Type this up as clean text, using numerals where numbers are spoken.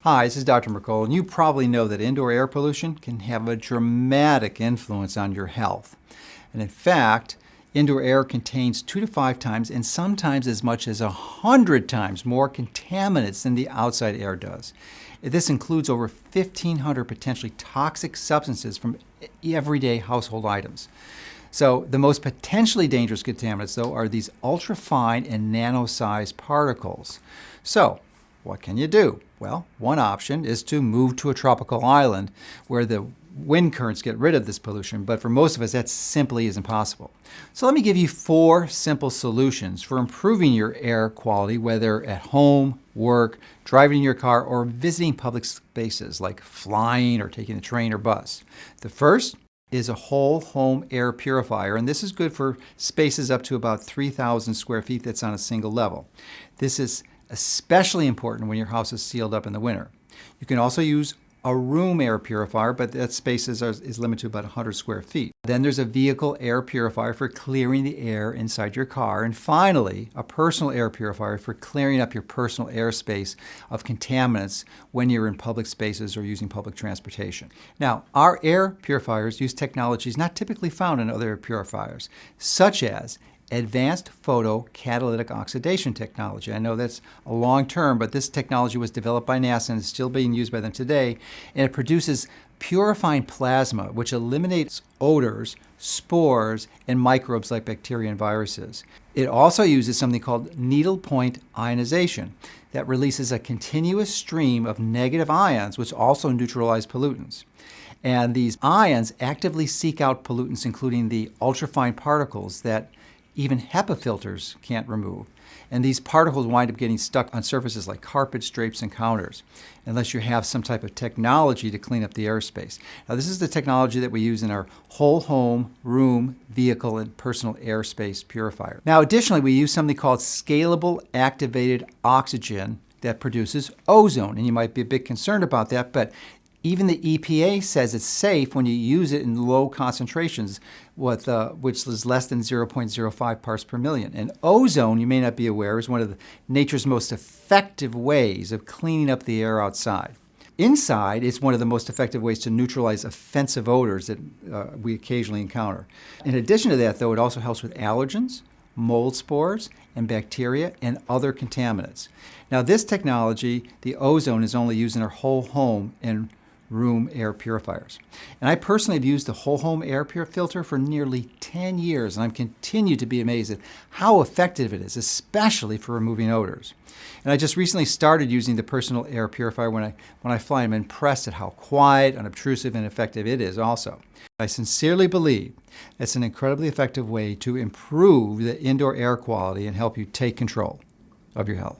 Hi, this is Dr. Mercola, and you probably know that indoor air pollution can have a dramatic influence on your health. And in fact, indoor air contains 2 to 5 times and sometimes as much as 100 times more contaminants than the outside air does. This includes over 1,500 potentially toxic substances from everyday household items. So the most potentially dangerous contaminants, though, are these ultrafine and nano-sized particles. So what can you do? Well, one option is to move to a tropical island where the wind currents get rid of this pollution, but for most of us that simply isn't possible. So let me give you 4 simple solutions for improving your air quality, whether at home, work, driving in your car, or visiting public spaces like flying or taking the train or bus. The first is a whole home air purifier, and this is good for spaces up to about 3,000 square feet that's on a single level. This is especially important when your house is sealed up in the winter. You can also use a room air purifier, but that space is limited to about 100 square feet. Then there's a vehicle air purifier for clearing the air inside your car. And finally, a personal air purifier for clearing up your personal airspace of contaminants when you're in public spaces or using public transportation. Now, our air purifiers use technologies not typically found in other air purifiers, such as advanced photo catalytic oxidation technology. I know that's a long term, but this technology was developed by NASA and is still being used by them today, and it produces purifying plasma, which eliminates odors, spores, and microbes like bacteria and viruses. It also uses something called needle point ionization that releases a continuous stream of negative ions, which also neutralize pollutants. And these ions actively seek out pollutants, including the ultrafine particles that even HEPA filters can't remove. And these particles wind up getting stuck on surfaces like carpets, drapes, and counters, unless you have some type of technology to clean up the airspace. Now, this is the technology that we use in our whole home, room, vehicle, and personal airspace purifier. Now, additionally, we use something called scalable activated oxygen that produces ozone. And you might be a bit concerned about that, but even the EPA says it's safe when you use it in low concentrations, which is less than 0.05 parts per million. And ozone, you may not be aware, is one of nature's most effective ways of cleaning up the air outside. Inside, it's one of the most effective ways to neutralize offensive odors that we occasionally encounter. In addition to that, though, it also helps with allergens, mold spores, and bacteria, and other contaminants. Now, this technology, the ozone, is only used in our whole home and room air purifiers. And I personally have used the whole home air filter for nearly 10 years, and I've continued to be amazed at how effective it is, especially for removing odors. And I just recently started using the personal air purifier when I fly. I'm impressed at how quiet, unobtrusive, and effective it is also. I sincerely believe it's an incredibly effective way to improve the indoor air quality and help you take control of your health.